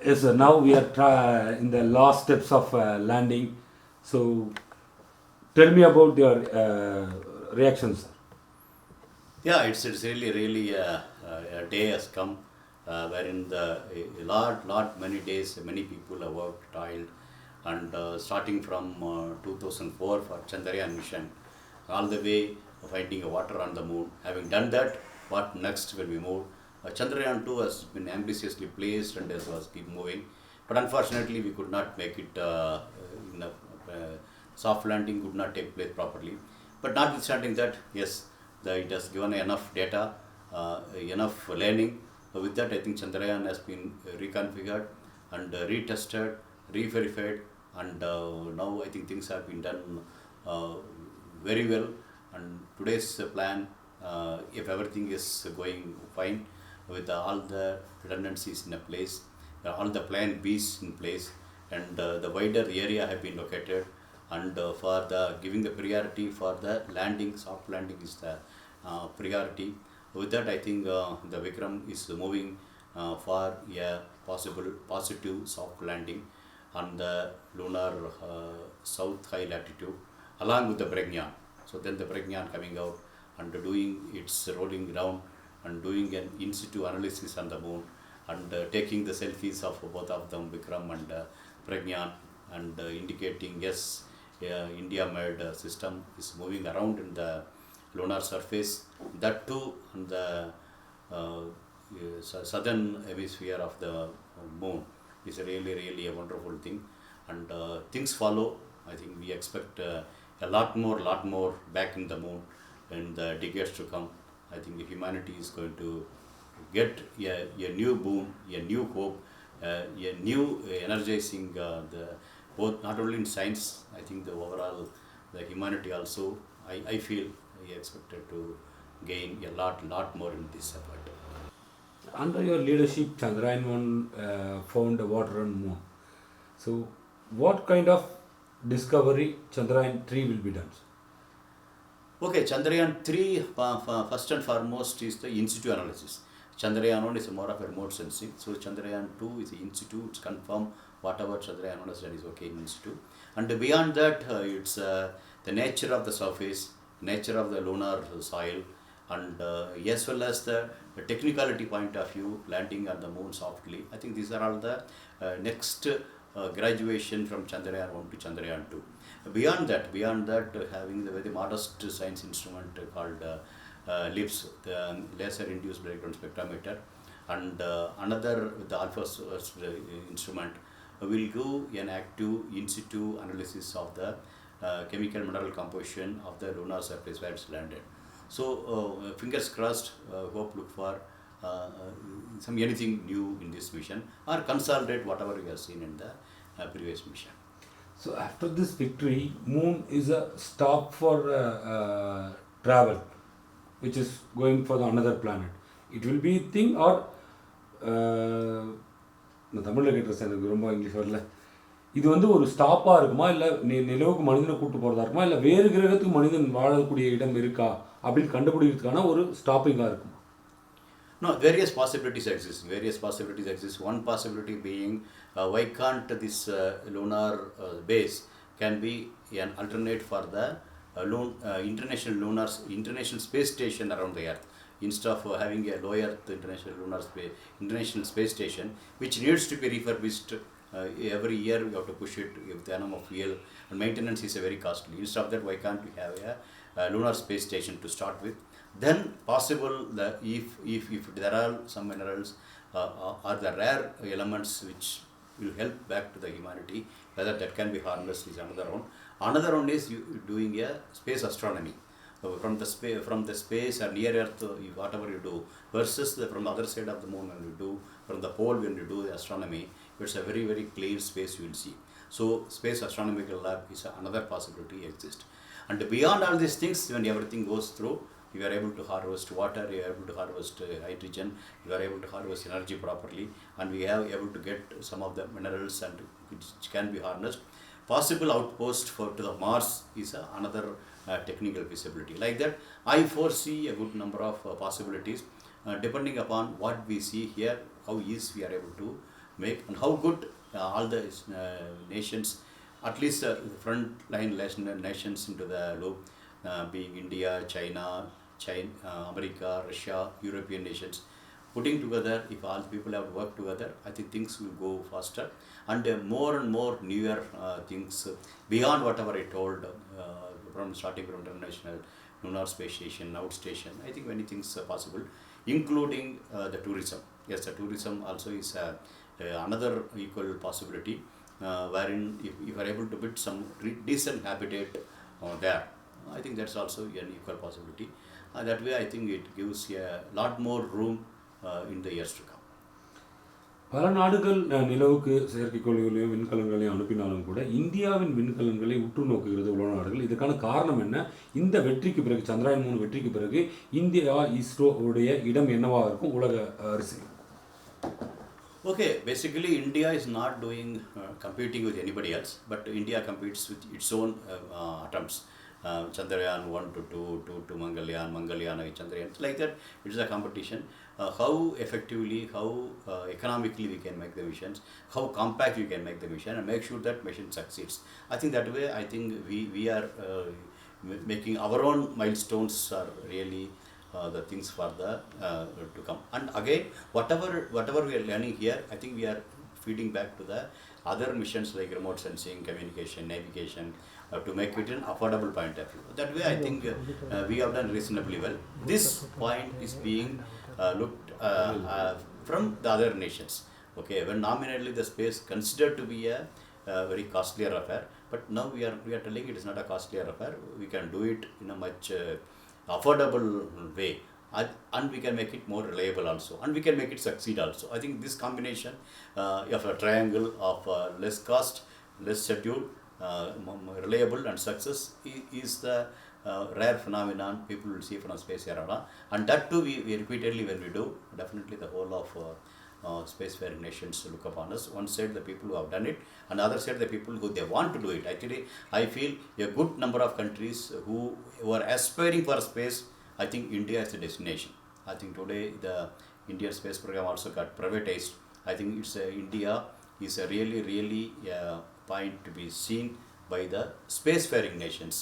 Yes, sir. Now we are in the last steps of landing. So tell me about your reactions, sir. Yeah, it's really a day has come wherein many days many people have worked, toiled, and starting from 2004 for Chandrayaan mission, all the way finding a water on the moon. Having done that, what next when we move? Chandrayaan-2 has been ambitiously placed and as was keep moving, but unfortunately we could not make it. In a, soft landing could not take place properly. But notwithstanding that, yes, it has given enough data, enough learning. With that, I think Chandrayaan has been reconfigured and retested, re-verified, and now I think things have been done uh, very well. And today's plan, if everything is going fine, with all the redundancies in a place, all the plan B's in place, and the wider area have been located, and for the giving the priority for the landing, soft landing is the priority. With that, I think the Vikram is moving for a possible positive soft landing on the lunar south high latitude along with the Pragyan. So then the Pragyan coming out and doing its rolling around and doing an in situ analysis on the moon and taking the selfies of both of them, Vikram and Pragyan, and indicating yes, India made system is moving around in the lunar surface. That too on the southern hemisphere of the moon is really a wonderful thing, and things follow. I think we expect a lot more back in the moon in the decades to come. I think the humanity is going to get a new boom, a new hope, a new energizing the both not only in science. I think the overall the humanity also. I feel I expected to gain a lot more in this effort. Under your leadership, Chandrayaan-1 found the water on moon. So what kind of discovery Chandrayaan-3 will be done, sir? Okay, Chandrayaan-3 first and foremost is the in situ analysis. Chandrayaan-1 is more of a remote sensing. So Chandrayaan-2 is in situ, it's confirmed whatever Chandrayaan-1 has done is okay in situ. And beyond that, it's the nature of the surface, nature of the lunar soil, and as well as the technicality point of view, landing on the moon softly. I think these are all the next graduation from Chandrayaan-1 to Chandrayaan-2. Beyond that, having the very modest science instrument called LIPS, the laser-induced breakdown spectrometer, and another the alpha instrument will do an active in situ analysis of the chemical mineral composition of the lunar surface where it's landed. So fingers crossed, hope look for some anything new in this mission or consolidate whatever we have seen in the previous mission. So after this victory, moon is a stop for travel, which is going for the another planet. It will be thing or நான் தமிழில் கேட்டேன் sir, எனக்கு ரொம்ப English வரல. இது வந்து ஒரு ஸ்டாப்பாக இருக்குமா, இல்லை நிலவுக்கு மனிதனை கூட்டு போகிறதா இருக்குமா, இல்லை வேறு கிரகத்துக்கு மனிதன் வாழக்கூடிய இடம் இருக்கா அப்படின்னு கண்டுபிடிக்கிறதுக்கான ஒரு ஸ்டாப்பிங்காக இருக்குமா? No, various possibilities exist. Various possibilities exist. One possibility being, why can't this lunar base can be an alternate for the international space station around the Earth. Instead of having a low Earth international space station, which needs to be refurbished every year, we have to push it with the amount of fuel, and maintenance is very costly. Instead of that, why can't we have a lunar space station to start with? Then possible that if there are some minerals or the rare elements which will help back to the humanity, whether that can be harnessed is another one. Another one is you doing a space astronomy. From the space or near Earth, whatever you do, versus from the other side of the moon when you do, from the pole when you do the astronomy, it's a very clear space you will see. So space astronomical lab is another possibility exists. And beyond all these things, when everything goes through, you are able to harvest water, you are able to harvest hydrogen, you are able to harvest energy properly, and we are able to get some of the minerals and which can be harnessed. Possible outpost to the Mars is another technical feasibility. Like that, I foresee a good number of possibilities depending upon what we see here, how easy we are able to make, and how good all the nations, at least front line nations into the loop, being India, China, America, Russia, European nations, putting together, if all people have worked together, I think things will go faster, and more and more newer things beyond whatever I told, from starting from international lunar space station, outstation. I think many things are possible, including the tourism. Yes, the tourism also is another equal possibility, wherein if you are able to build some decent habitat there, I think that's also an equal possibility. That way, I think it gives a lot more room in the years to come. பல நாடுகள் நிலவுக்கு செயற்கைக்கோள்களையும் விண்கலங்களையும் அனுப்பினாலும் கூட இந்தியாவின் விண்கலன்களை உற்று நோக்குகிறது உலக நாடுகள். இதுக்கான காரணம் என்ன? இந்த வெற்றிக்கு பிறகு, சந்திராயன் 3 வெற்றிக்கு பிறகு இந்தியா இஸ்ரோ உடைய இடம் என்னவாக இருக்கும் உலக அரசியல்? Okay, basically India is not doing competing with anybody else, but India competes with its own attempts. Chandrayaan-1 to 2, 2 to Mangalyaan, Chandrayaan. Like that, it's a competition. How effectively, how economically we can make the missions, how compact we can make the mission, and make sure that mission succeeds. I think that way, I think we are making our own milestones are really the things for the to come. And again, whatever we are learning here, I think we are feeding back to the other missions like remote sensing, communication, navigation, to make it an affordable point of view. That way, I think we have done reasonably well. This point is being looked from the other nations. Okay, when nominally the space considered to be a very costlier affair, but now we are telling it is not a costlier affair. We can do it in a much affordable way, and we can make it more reliable also, and we can make it succeed also. I think this combination of a triangle of less cost, less schedule, reliable and success is the rare phenomenon people will see from space era, and that too we repeatedly, when we do, definitely the whole of spacefaring nations look upon us. One side the people who have done it, and the other side the people who they want to do it. Actually, I feel a good number of countries who are aspiring for space. I think India is the destination. I think today the Indian space program also got privatized. I think it's India is a really point to be seen by the spacefaring nations.